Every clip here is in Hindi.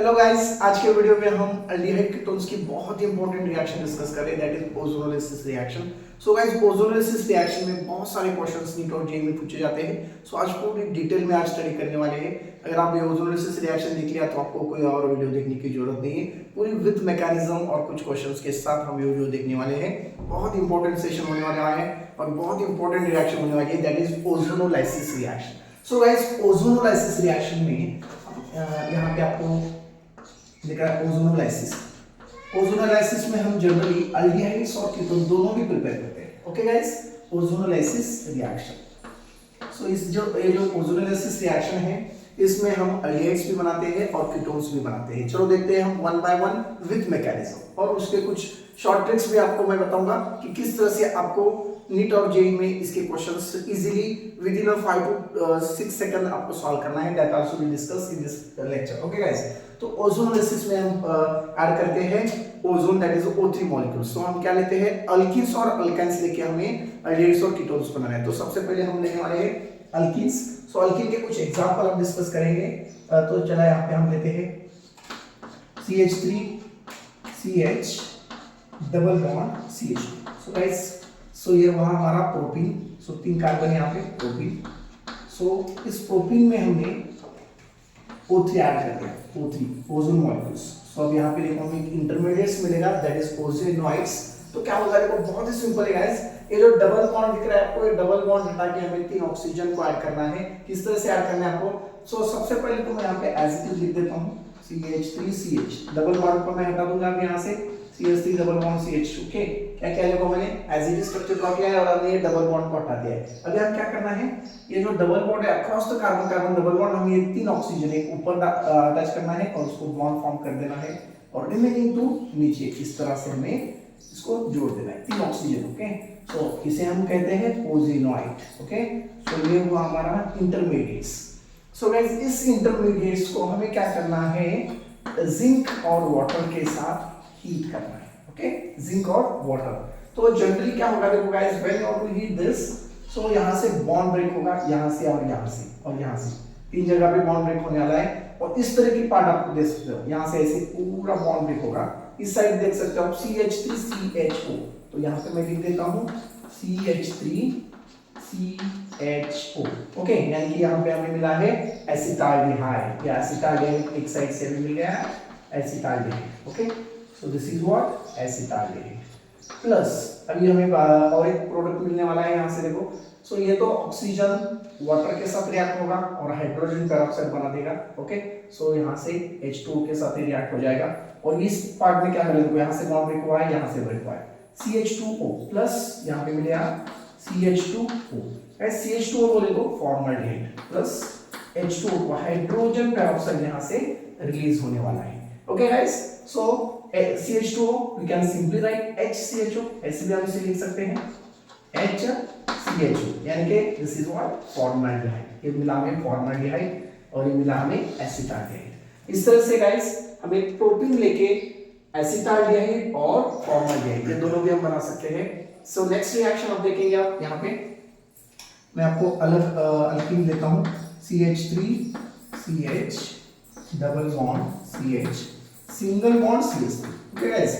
हेलो गाइस, आज के वीडियो में हम अल्डिहाइड कीटोन्स की बहुत ही इंपॉर्टेंट रिएक्शन डिस्कस कर रहे हैं, that is ozonolysis reaction. So guys, ozonolysis reaction में बहुत सारे क्वेश्चंस नीट और जेईई में पूछे जाते हैं। सो आज पूरी डिटेल में आज स्टडी करने वाले हैं। अगर आप ये ओजोनोलिसिस रिएक्शन देख लिया तो आपको कोई और वीडियो देखने की जरूरत नहीं है। पूरी विद मैकेनिज्म और कुछ क्वेश्चंस के साथ हम ये वीडियो देखने वाले हैं। बहुत इंपॉर्टेंट सेशन होने वाला है और बहुत इंपॉर्टेंट रिएक्शन होने वाली है, that is ozonolysis reaction. So guys, ozonolysis reaction में यहाँ पे आपको दिख रहा है ओजोनोलाइसिस। ओजोनोलाइसिस में हम जनरली अल्डिहाइड्स और कीटोन दोनों भी प्रिपेयर करते हैं। Okay guys, ozonolysis reaction. So इस जो ओजोनोलाइसिस रिएक्शन है, इसमें हम अल्डिहाइड्स भी बनाते हैं और कीटोन्स भी बनाते हैं। चलो देखते हैं हम one by one with mechanism, और उसके कुछ शॉर्ट ट्रिक्स भी आपको मैं बताऊंगा कि किस तरह से आपको नीट और जेईई में इसके questions easily with in 5 to 6 second आपको सॉल्व करना है। That also will discuss in this lecture. Okay guys, तो ओजोनोलाइसिस में हम ऐड करते हैं ozone, that is O3 molecules. तो हम क्या लेते हैं, अल्कीन्स और अल्काइंस लेके हमें अल्डिहाइड्स और कीटोन्स बनाना है। तो सबसे पहले हम लेने वाले हैं अल्कीन्स। सो अल्कीन के कुछ एग्जांपल हम डिस्कस करेंगे। तो चला यहाँ पे हम लेते हैं CH3CH double bond CH2। So guys, so ये वहां हमारा प्रोपीन। सो 3 कार्बन यहाँ पे प्रोपीन। सो इस प्रोपीन में हमने O3 ऐड कर दिया, O3 ओजोन मॉलिक्यूल्स। सो अब यहाँ पे देखो हमें इंटरमीडिएट्स मिलेगा, दैट इज ओजोनॉइड्स। तो क्या होगा, देखो बहुत ही सिंपल है गाइस। ये जो डबल बॉन्ड दिख रहा है आपको, ये डबल बॉन्ड हटा के हमें 3 ऑक्सीजन को ऐड करना है। किस तरह से ऐड करना है आपको, सो सबसे पहले तो मैं यहाँ पे एज इट इज लिख देता हूँ CH3CH डबल बॉन्ड को मैं हटा दूंगा अब यहाँ से CH3 double bond CH2। Okay, क्या क्या देखो मैंने as it is structure draw किया है और हमने ये डबल बॉन्ड को हटा दिया है। अभी हम क्या करना है, ये जो डबल बॉन्ड है across the carbon carbon double bond, हमें ये 3 ऑक्सीजन एक ऊपर अटैच करना है और उसको बॉन्ड फॉर्म कर देना है, और रिमेनिंग 2 नीचे। इस तरह से हमें इसको जोड़ देना है, 3 ऑक्सीजन। ओके, सो इसे हम कहते हैं ओजोनॉइड। ओके, सो ये हुआ हमारा इंटरमीडिएट्स। सो गाइस, इस इंटरमीडिएट्स को हमें क्या करना है, जिंक और वाटर के साथ हीट करना है। ओके, जिंक और वाटर। तो जनरली क्या होगा, देखो guys, when you heat this, so यहां से बॉन्ड ब्रेक होगा, यहां से और यहां से और यहां से 3 जगह पे बॉन्ड ब्रेक होने वाला है। और इस तरह की पार्ट आपको देख सकते हो, यहां से ऐसे पूरा बॉन्ड ब्रेक होगा। इस साइड देख सकते हो आप CH3CHO। तो यहां पे मैं लिख देता हूं CH3CHO। ओके, यानी कि यहां पे हमें मिला है एसिटाल्डिहाइड, या एसिटाल्डिहाइड एक साइड से हमें मिल गया है acetaldehyde. Okay, so this is what acetaldehyde plus अभी हमें और एक प्रोडक्ट मिलने वाला है यहाँ से देखो। सो ये तो ऑक्सीजन वाटर के साथ रिएक्ट होगा और हाइड्रोजन पेरोक्साइड बना देगा। ओके, सो यहाँ से H2O के साथ रिएक्ट हो जाएगा, और इस पार्ट में क्या मिलेगा, देखो यहाँ से बॉन्ड ब्रेक हुआ है, यहाँ से ब्रेक हुआ है, CH2O प्लस यहाँ पे मिलेगा CH2O। CH2O बोले तो फॉर्मल्डिहाइड प्लस H2O को हाइड्रोजन पेरोक्साइड यहाँ से रिलीज होने वाला है। Okay guys, so CH2O we can simply write HCHO, ऐसे भी हम इसे लिख सकते हैं HCHO, यानी कि this is what फॉर्मल्डिहाइड। ये मिला हमें फॉर्मल्डिहाइड और ये मिला हमें एसिटाल्डिहाइड। इस तरह से गाइस हम एक प्रोटीन लेके एसिटाल्डिहाइड और फॉर्मल्डिहाइड ये दोनों भी हम बना सकते हैं। सो नेक्स्ट रिएक्शन आप देखेंगे, आप यहाँ पे मैं आपको अलग अल्कीन लेता हूँ, CH3CH double bond CH single bond CH3। Okay guys,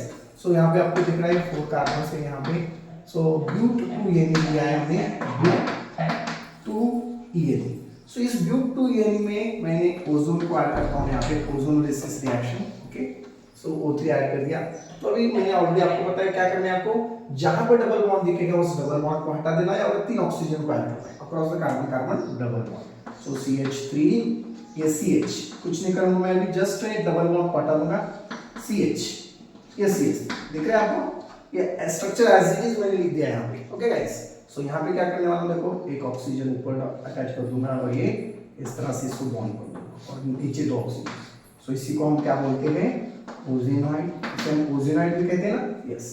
so यहाँ पे आपको दिख रहा है 4 कार्बन से यहाँ पे। सो ब्यूट-2-ene लिया है हमने, ब्यूट-2-ene। सो इस ब्यूट-2-ene में मैंने ओजोन को ऐड करता हूँ यहाँ पे, ओजोनोलाइसिस रिएक्शन। ओके, सो O3 ऐड कर दिया। तो अभी मैंने ऑलरेडी आपको बताया क्या करना है, आपको जहां पर डबल बॉन्ड दिखेगा उस डबल बॉन्ड को हटा देना है और 3 ऑक्सीजन को ऐड करना है across the carbon carbon double bond. So CH3 ये CH कुछ नहीं करूंगा मैं, अभी जस्ट डबल बॉन्ड हटा दूंगा CH, ये CH दिख रहा है आपको, ये स्ट्रक्चर एज इट इज मैंने लिख दिया है यहाँ पे। ओके गाइस, सो यहाँ पे क्या करने वाला हूँ, देखो एक ऑक्सीजन ऊपर अटैच कर दूंगा और ये इस तरह से इसको बॉन्ड कर दूंगा और नीचे 2 ऑक्सीजन। सो इसी को हम क्या बोलते हैं, ओजोनॉइड। इसे हम ओजोनॉइड भी कहते हैं ना, यस।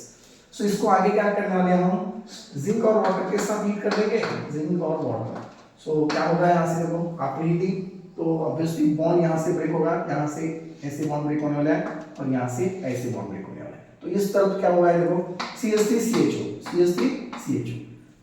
सो इसको आगे क्या करने वाले हैं, हम जिंक और वाटर के साथ हीट कर देंगे, जिंक और वाटर। सो क्या होगा, यहाँ से देखो आफ्टर हीटिंग तो ऑब्वियसली बॉन्ड यहाँ से ब्रेक होगा, यहाँ से ऐसे बॉन्ड ब्रेक होने वाला है और यहाँ से ऐसे बॉन्ड ब्रेक होने वाला है। तो इस तरफ क्या हुआ है, देखो CH3CHO।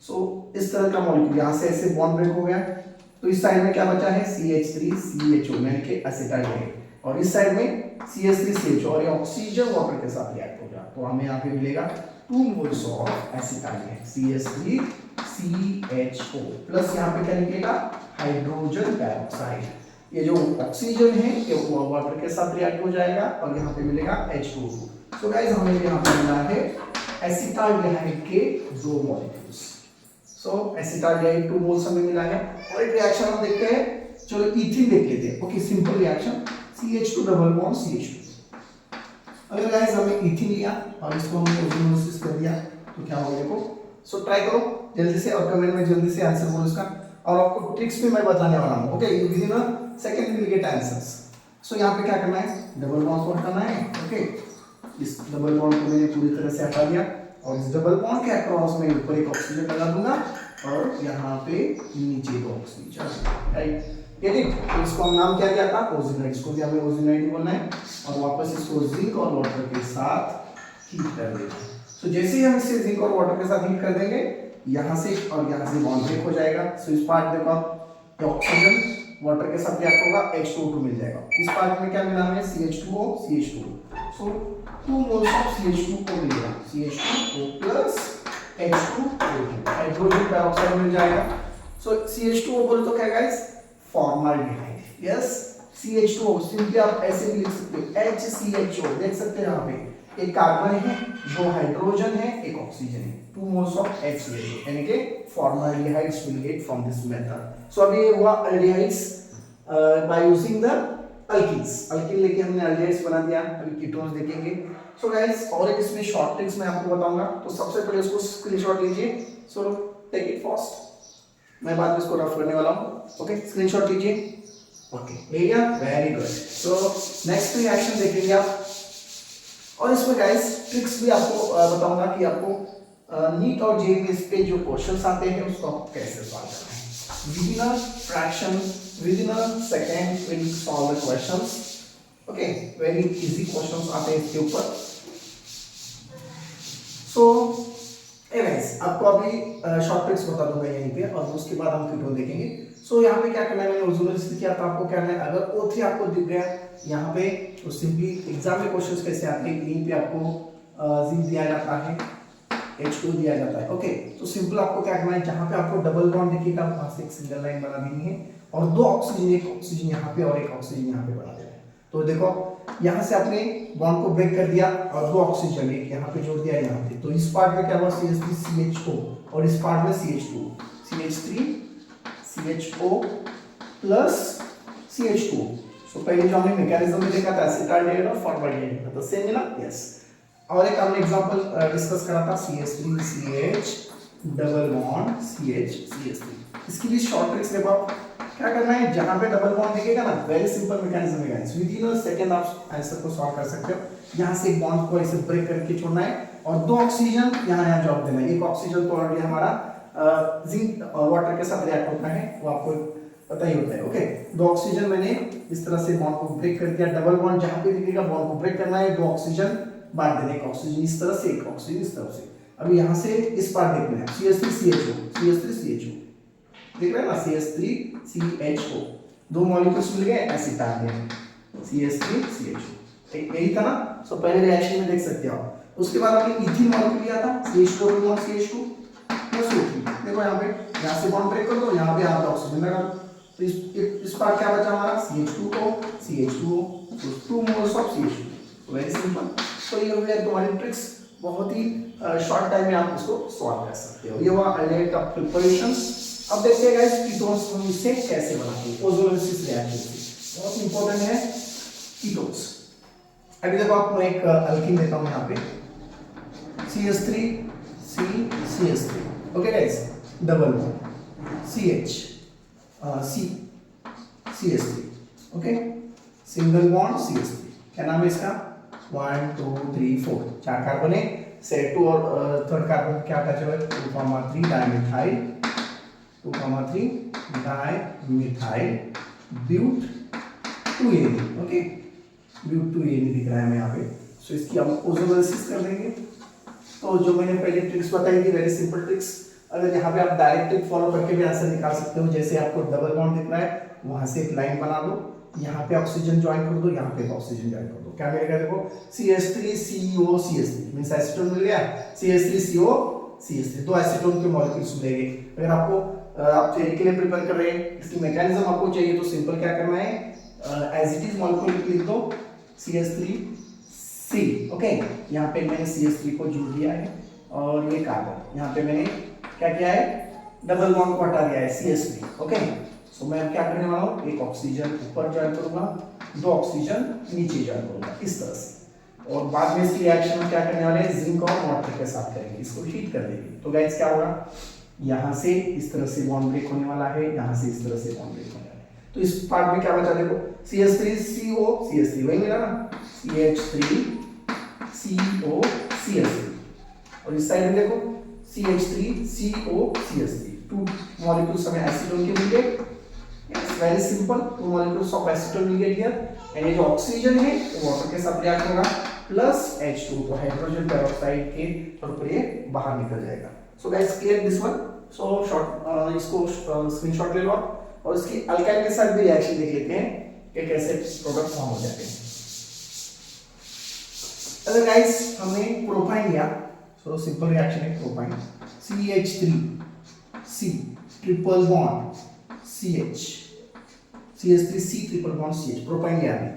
सो इस तरह का मॉलिक्यूल यहाँ से ऐसे बॉन्ड ब्रेक हो गया, तो इस साइड में क्या बचा है CH3CHO यानी कि एसिटाल्डिहाइड। और इस साइड में CH3CH और ये ऑक्सीजन वाटर के साथ रिएक्ट हो गया तो हमें यहाँ पे मिलेगा 2 moles of acetyl CH3CHO plus यहाँ पे क्या निकलेगा हाइड्रोजन पेरोक्साइड। ये जो ऑक्सीजन है ये वाटर के साथ रिएक्ट हो जाएगा और यहाँ पे मिलेगा H2O। सो गाइस हमें यहाँ पे मिला है एसिटाल्डिहाइड के 2 मॉलिक्यूल्स। सो एसिटाल्डिहाइड 2 मोल्स हमें मिला है और एक रिएक्शन हम देखते हैं। चलो इथीन देख लेते हैं। Okay simple reaction CH2 double bond CH2। अगर गाइस हमने इथीन लिया और इसको हमने ओजोनोसिस कर दिया तो क्या होगा देखो। सो ट्राई करो जल्दी से और कमेंट में जल्दी से आंसर बोलो इसका और आपको ट्रिक्स भी मैं बताने वाला हूं। Okay within a second we will get answers. So यहां पे क्या करना है डबल बॉन्ड को हटाना है। ओके इस डबल बॉन्ड को मैंने पूरी तरह से हटा दिया और इस डबल बॉन्ड के अक्रॉस में ऊपर एक ऑक्सीजन लगा दूंगा और यहाँ पे नीचे दो ऑक्सीजन। Right get it. तो इसको हम नाम क्या दिया था ओजिनाइड। इसको भी हमें ओजिनाइड बोलना है और वापस इसको जिंक और वाटर के साथ हीट कर देना है। सो जैसे ही हम इसे जिंक और वाटर के साथ हीट कर देंगे यहाँ से और यहाँ से बॉन्ड ब्रेक हो जाएगा। सो इस पार्ट देखो आप ऑक्सीजन वाटर के साथ रिएक्ट होगा H2O2 मिल जाएगा। इस पार्ट में क्या मिला हमें CH2O CH2O। So 2 moles of CH2O मिलेगा CH2O plus H2O2 hydrogen peroxide मिल जाएगा। सो CH2O बोले तो क्या guys formaldehyde. Yes CH2O simply आप ऐसे भी लिख सकते हो HCHO। देख सकते हैं यहाँ पे एक कार्बन है 2 हाइड्रोजन है 1 ऑक्सीजन है 2 मोल्स ऑफ HCHO यानी कि formaldehydes will get from this method. So अभी ये हुआ aldehydes by using the alkenes. Alkene लेके हमने अल्डिहाइड्स बना दिया। अभी कीटोन्स देखेंगे। सो गाइस और एक इसमें शॉर्ट ट्रिक्स मैं आपको बताऊंगा तो सबसे पहले इसको स्क्रीनशॉट लीजिए। सो टेक इट फास्ट मैं बाद में इसको रफ करने वाला हूं। ओके स्क्रीनशॉट लीजिए। ओके ले गया very good. So next reaction देखेंगे आप और इसमें गाइस ट्रिक्स भी आपको बताऊंगा कि आपको नीट और जेईई पे जो क्वेश्चंस आते हैं उसको आप कैसे सॉल्व करना है। With in a fraction with in a second will solve the questions. Okay very easy questions आते हैं इसके ऊपर। सो गाइस आपको अभी शॉर्ट ट्रिक्स बता दूंगा यहीं पे और उसके बाद हम कीटोन देखेंगे। सो यहाँ पे क्या करना है मैंने ओजोनोसिस किया था आपको क्या करना है अगर O3 आपको दिख गया यहाँ पे तो सिंपली एग्जाम में क्वेश्चंस कैसे आते हैं यहीं पे आपको जिंक दिया जाता है H2 दिया जाता है। ओके तो सिंपल आपको क्या करना है जहाँ पे आपको डबल बॉन्ड दिखेगा वहां से एक सिंगल लाइन बना देनी है और 2 ऑक्सीजन एक ऑक्सीजन यहाँ पे और एक ऑक्सीजन यहाँ पे बना देना है। तो देखो यहाँ से आपने बॉन्ड को ब्रेक कर दिया और 2 ऑक्सीजन एक यहाँ पे जोड़ दिया यहाँ पे। तो इस पार्ट में क्या हुआ CH3CHO और इस पार्ट में CH2 CH3CHO प्लस CH2। सो पहले जो हमने मैकेनिज्म में देखा था एसिटाल्डिहाइड और फॉर्माल्डिहाइड तो सेम मिला। यस और एक हमने एग्जांपल डिस्कस करा था CH3CH डबल बॉन्ड CH3। इसकी भी शॉर्ट ट्रिक्स देखो आप क्या करना है जहां पे डबल बॉन्ड दिखेगा ना वेरी सिंपल मैकेनिज्म है guys. With in a second आप आंसर को सॉल्व कर सकते हो। यहां से एक बॉन्ड को ऐसे ब्रेक करके छोड़ना है और 2 ऑक्सीजन यहां ड्रॉप देना है। एक ऑक्सीजन तो ऑलरेडी हमारा जिंक वाटर के साथ रिएक्ट होता है वो आपको पता ही होता है। ओके 2 ऑक्सीजन मैंने इस तरह से बॉन्ड को ब्रेक कर दिया। डबल बॉन्ड जहां पे दिखेगा बॉन्ड को ब्रेक करना है 2 ऑक्सीजन बांट देना। एक ऑक्सीजन इस तरह से एक ऑक्सीजन इस तरफ से। अब यहां से इस पार्ट देखना है CH3CHO देख रहे हैं ना CH3CHO 2 मॉलिक्यूल्स मिल गए एसिटाल्डिहाइड CH3CHO यही था ना। सो पहले रिएक्शन में देख सकते हो आप। उसके बाद हमने इथीन मॉलिक्यूल लिया था CH2 प्लस O3। देखो यहाँ पे यहाँ से बॉन्ड ब्रेक कर दो यहाँ पे ऑक्सीजन लगा दो तो इस पार्ट क्या बचा हमारा CH2O तो 2 moles of CH2। Very simple. So ये हो गया तुम्हारी ट्रिक्स बहुत ही शॉर्ट टाइम में आप इसको सॉल्व कर सकते हो। ये हुआ अल्डिहाइड का प्रिपरेशन। अब देखते हैं गाइस कीटोन्स हम इसे कैसे बनाते हैं ओजोनोसिस रिएक्शन से। बहुत इंपॉर्टेंट है कीटोन्स। अभी देखो आपको एक अल्कीन देता हूं यहाँ पे CH3CH3। Okay guys double bond CH3 okay single bond CH3 क्या नाम है इसका 1 2 3 4 4 कार्बन है। सेट 2 और थर्ड कार्बन क्या अटैच है 2,3 dimethyl 2,3 dimethyl but 2AN। Okay but 2AN दिख रहा है हमें यहाँ पे। सो इसकी हम ओजोनोसिस कर देंगे। तो जो मैंने पहले ट्रिक्स बताई थी वेरी सिंपल ट्रिक्स अगर यहाँ पे आप डायरेक्ट ट्रिक फॉलो करके भी आंसर निकाल सकते हो। जैसे आपको डबल बॉन्ड दिख रहा है वहां से एक लाइन बना दो यहाँ पे ऑक्सीजन ज्वाइन कर दो, यहाँ पे ऑक्सीजन ज्वाइन कर दो, क्या मिलेगा देखो CH3CO CH3 मींस एसीटोन मिल गया, CH3CO CH3 दो एसीटोन के मॉलिक्यूल्स मिलेंगे। अगर आपको आप थ्योरी के लिए प्रिपेयर कर रहे हैं, इसकी मैकेनिज्म आपको चाहिए तो सिंपल क्या करना है, एज इट इज मॉलिक्यूल लिख दो CH3C। ओके, यहाँ पे मैंने CH3 को जोड़ दिया है और ये कार्बन, यहाँ पे मैंने क्या किया है, डबल बॉन्ड को हटा दिया है CH3। ओके, सो मैं क्या करने वाला हूँ, एक ऑक्सीजन ऊपर ज्वाइन करूंगा, दो ऑक्सीजन नीचे ज्वाइन करूंगा इस तरह से, और बाद में इसकी रिएक्शन में क्या करने वाले हैं, जिंक और वाटर के साथ करेंगे, इसको हीट कर देंगे। तो गाइस क्या होगा, यहाँ से इस तरह से बॉन्ड ब्रेक होने वाला है, यहाँ से इस तरह से बॉन्ड ब्रेक होने वाला है। तो इस पार्ट में क्या बचा देखो, CH3CO CH3 वही मिला ना, CH3CO CH3, और इस साइड में देखो CH3CO CH3, टू मॉलिक्यूल्स हमें एसीटोन के मिल गए। Very simple, two molecules of acetone मिल गए हियर, एंड ये जो ऑक्सीजन है वो वाटर के साथ रिएक्ट होगा प्लस H2, तो हाइड्रोजन पेरोक्साइड के तौर पर ये बाहर निकल जाएगा। So guys clear this one. So short इसको स्क्रीनशॉट ले लो और इसकी अल्काइल के साथ भी रिएक्शन देख लेते हैं कि कैसे प्रोडक्ट फॉर्म हो जाते हैं। अगर गाइस हमने प्रोपाइन लिया, सो सिंपल रिएक्शन है propyne, CH3C triple bond CH, CH3C triple bond CH, propyne लिया है।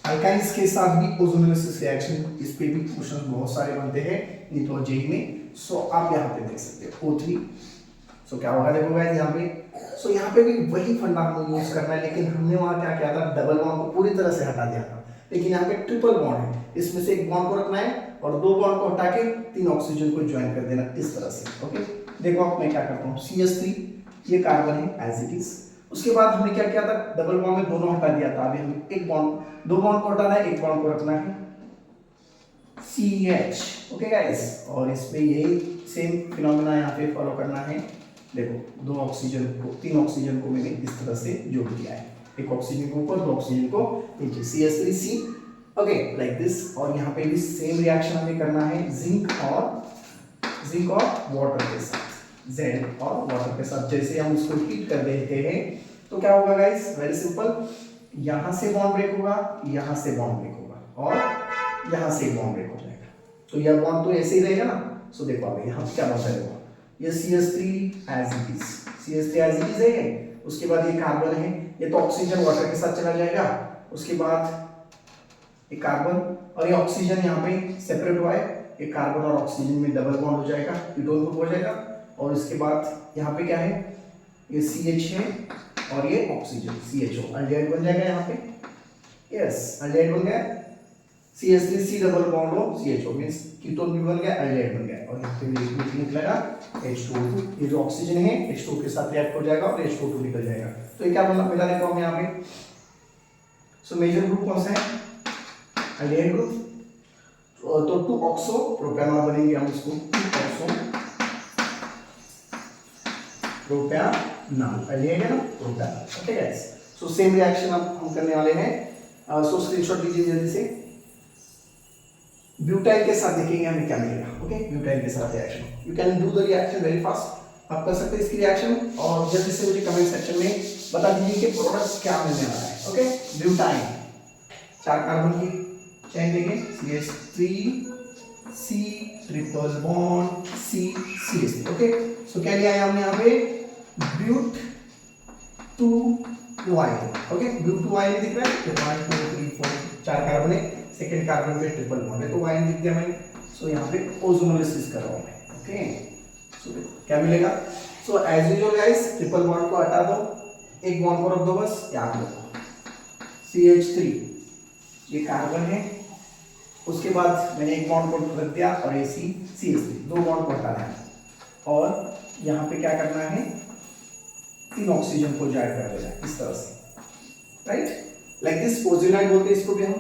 अल्काइल्स के साथ भी ओजोनोलिसिस रिएक्शन, इस पे भी क्वेश्चन बहुत सारे बनते हैं नीट और जेईई में। सो आप यहाँ पे देख सकते हो O3, सो क्या होगा देखो गाइस यहाँ पे, सो यहाँ पे भी वही फंडा हमें यूज करना है, लेकिन हमने वहाँ क्या किया था, डबल बॉन्ड को पूरी तरह से हटा दिया था, लेकिन यहाँ पे ट्रिपल बॉन्ड है, इसमें से एक बॉन्ड को रखना है और दो बॉन्ड को हटा के तीन ऑक्सीजन को ज्वाइन कर देना इस तरह से। ओके, देखो अब मैं क्या करता हूँ, CH3 ये कार्बन है एज इट इज, उसके बाद हमने क्या किया था, डबल बॉन्ड में दोनों हटा दिया था, अभी हमें एक बॉन्ड, दो बॉन्ड को हटाना है, एक बॉन्ड को रखना है CH। ओके गाइस, और इसमें यही सेम फिनोमेना यहाँ पे फॉलो करना है। देखो दो ऑक्सीजन को, तीन ऑक्सीजन को मैंने इस तरह से जोड़ दिया है, एक ऑक्सीजन को ऊपर, दो ऑक्सीजन को नीचे, CH3C। ओके लाइक दिस, और यहाँ पे भी सेम रिएक्शन हमें करना है जिंक और वाटर के साथ, Z और वाटर के साथ, जैसे हम इसको हीट कर देते हैं तो क्या होगा गाइस, वेरी सिंपल, यहाँ से बॉन्ड ब्रेक होगा, यहाँ से बॉन्ड ब्रेक होगा और यहाँ से बॉन्ड ब्रेक हो जाएगा, तो यह बॉन्ड तो ऐसे ही रहेगा ना। सो देखो अब यहाँ पे क्या बनता है, ये CH3 as it is, CH3 as it is है, उसके बाद ये कार्बन है, ये तो ऑक्सीजन वाटर के साथ चला जाएगा, उसके बाद ये कार्बन और ये ऑक्सीजन यहाँ पे सेपरेट हुआ है, ये कार्बन और ऑक्सीजन में डबल बॉन्ड हो जाएगा, कीटोन ग्रुप हो जाएगा, और इसके बाद यहाँ पे क्या है, ये CH है और ये ऑक्सीजन CHO, अल्डिहाइड बन जाएगा यहाँ पे, यस अल्डिहाइड बन गया, CH3C डबल बॉन्ड हो CHO मींस कीटोन भी बन गया, अल्डिहाइड बन गया, और यहाँ पे लिक्विड निकलेगा H2O2, ये जो ऑक्सीजन है H2O के साथ रिएक्ट हो जाएगा और H2O2 निकल जाएगा। तो ये क्या मिला देखो हम यहाँ पे, सो मेजर ग्रुप कौन सा है, अल्डिहाइड ग्रुप, तो 2 ऑक्सो प्रोपेनॉल बनेंगे, हम इसको 2 ऑक्सो प्रोपेनॉल, अल्डिहाइड है ना propanol. Okay guys, so same reaction अब हम करने वाले हैं, सो स्क्रीनशॉट लीजिए जल्दी से, ब्यूटाइल के साथ देखेंगे हमें क्या मिलेगा। ओके, ब्यूटाइल के साथ reaction, you can do the reaction very fast, आप कर सकते हैं इसकी रिएक्शन, और जल्दी से मुझे कमेंट सेक्शन में बता दीजिए कि प्रोडक्ट क्या मिलने वाला है। ओके, ब्यूटाइल, 4 कार्बन की चेन देंगे, CH3C triple bond CH3। Okay, so क्या लिया है हमने यहाँ पे, ब्यूट 2Y। ओके, ब्यूट 2Y दिख रहा है, 1 2 3 4 4 कार्बन है, सेकेंड कार्बन पे ट्रिपल बॉन्ड है, तो Y लिख दिया मैंने। सो यहाँ पे ओजोनोलिसिस कर रहा हूँ मैं। ओके, सो क्या मिलेगा, so as usual guys, triple bond को हटा दो, एक बॉन्ड को रख दो, बस याद रखो CH3 ये कार्बन है, उसके बाद मैंने एक बॉन्ड को रख दिया और ये CH3, दो बॉन्ड को हटाना है, और यहाँ पे क्या करना है, 3 ऑक्सीजन को ज्वाइन कर देना इस तरह से, राइट, लाइक दिस, ओजेनाइड बोलते हैं इसको भी हम,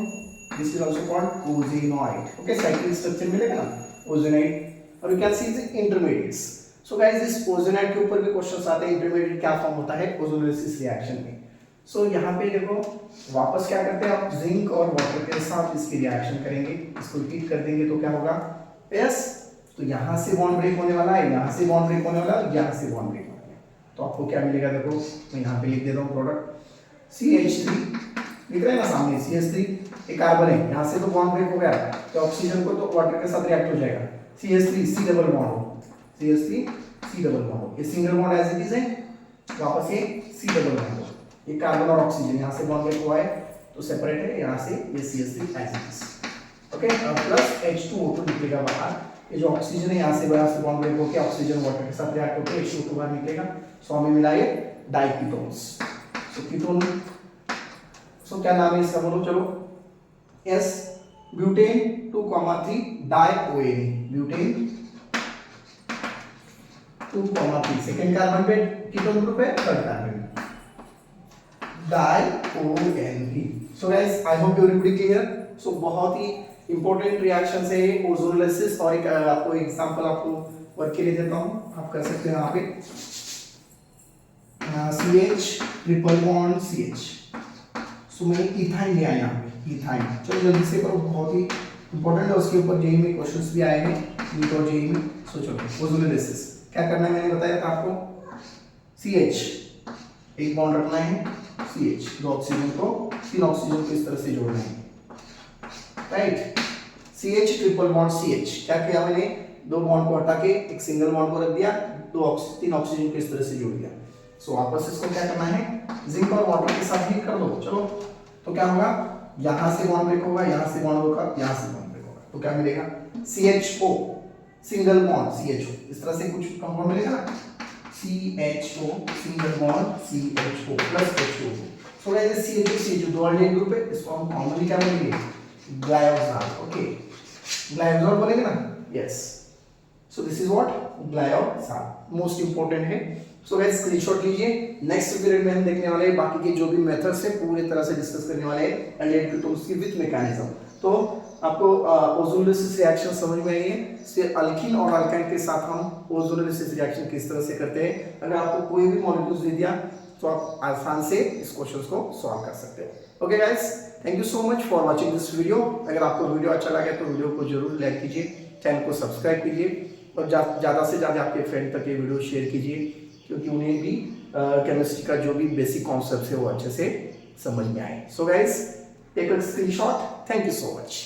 this is also called ozonide. Okay, cyclic structure मिलेगा ना ओजेनाइड, और you can see the intermediates. So guys, इस ओजेनाइड के ऊपर भी क्वेश्चंस आते हैं, इंटरमीडिएट क्या फॉर्म होता है ओजोनोलिसिस रिएक्शन में। सो यहाँ पे देखो वापस क्या करते हैं आप, जिंक और वाटर के साथ इसकी रिएक्शन करेंगे, इसको हीट कर देंगे तो क्या होगा, यस, तो यहाँ से बॉन्ड ब्रेक होने वाला है, यहाँ से बॉन्ड ब्रेक होने वाला है, यहाँ से बॉन्ड ब्रेक होने वाला है, तो आपको क्या मिलेगा देखो, मैं यहाँ पे लिख देता हूँ प्रोडक्ट CH3 दिख रहा है ना सामने, CH3 एक कार्बन है, यहाँ से तो बॉन्ड ब्रेक हो गया तो ऑक्सीजन को तो वाटर के साथ रिएक्ट हो जाएगा, CH3 C double bond, CH3 C double bond, ये single bond as it is है, वापस ये C डबल बॉन्ड, ये कार्बन और ऑक्सीजन यहाँ से बॉन्ड ब्रेक हुआ है तो सेपरेट है, यहाँ से ये CH3 as it is, okay. Plus H2O2 निकलेगा बाहर, ये जो ऑक्सीजन है यहाँ से बॉन्ड ब्रेक होकर ऑक्सीजन वाटर के साथ रिएक्ट होकर H2O2 बाहर निकलेगा, सो हमें मिला ये डाइकीटोन्स। सो कीटोन, सो क्या नाम है इसका बोलो, चलो S butane 2,3 dione, butane 2,3 second carbon पे कीटोन ग्रुप है, third carbon dione. So guys I hope everybody clear. So बहुत ही इंपॉर्टेंट रिएक्शन है ओजोनोलिसिस, और एक आपको एग्जांपल आपको वर्क के लिए देता हूं, आप कर सकते हैं यहाँ पे CH ट्रिपल बॉन्ड CH, सो मैंने इथाइन लिया यहाँ पे, इथाइन, चलो जल्दी से करो, बहुत ही इंपॉर्टेंट है, उसके ऊपर जेईई में क्वेश्चंस भी आए हैं, नीट और जेईई में। सो चलो ओजोनोलिसिस क्या करना है, मैंने बताया था आपको, CH एक बॉन्ड रखना है, CH दो ऑक्सीजन को, तीन ऑक्सीजन को इस तरह से जोड़ना है, right. CH triple bond CH, क्या किया मैंने, दो बॉन्ड को हटा के एक सिंगल बॉन्ड को रख दिया, तीन ऑक्सीजन को इस तरह से जोड़ दिया। सो वापस इसको क्या करना है, जिंक और वाटर के साथ हीट कर दो, चलो तो क्या होगा, यहां से बॉन्ड ब्रेक होगा, यहां से बॉन्ड होगा, यहां से बॉन्ड ब्रेक होगा, तो क्या मिलेगा, CHO सिंगल बॉन्ड CHO, इस तरह से कुछ कंपाउंड मिलेगा ना, CHO single bond CHO plus H2O। So guys CHO दो ऑल्डिहाइड ग्रुप है, इसको हम कॉमनली क्या बोलेंगे, ग्लायोजाल, ओके, ग्लायोजाल बोलेंगे ना, yes. So this is what, glyoxal, most important है। सो गाइस स्क्रीनशॉट लीजिए, नेक्स्ट पीरियड में हम देखने वाले हैं बाकी के जो भी मेथड्स हैं पूरी तरह से डिस्कस करने वाले हैं एल्डिहाइड कीटोन्स की विद मैकेनिज्म। तो आपको ओजोनोलिसिस रिएक्शन समझ में आई है, फिर अल्कीन और अल्काइन के साथ हम ओजोनोलिसिस रिएक्शन किस तरह से करते हैं, अगर आपको कोई भी मॉलिक्यूल्स दे दिया तो आप आसान से इस क्वेश्चंस को सॉल्व कर सकते हो। Okay guys, thank you so much for watching this video. अगर आपको वीडियो अच्छा लगे तो वीडियो को जरूर लाइक कीजिए, चैनल को सब्सक्राइब कीजिए और ज़्यादा से ज़्यादा आपके फ्रेंड तक ये वीडियो शेयर कीजिए, क्योंकि उन्हें भी केमिस्ट्री का जो भी बेसिक कॉन्सेप्ट है वो अच्छे से समझ में आए। So guys take a screenshot, thank you so much.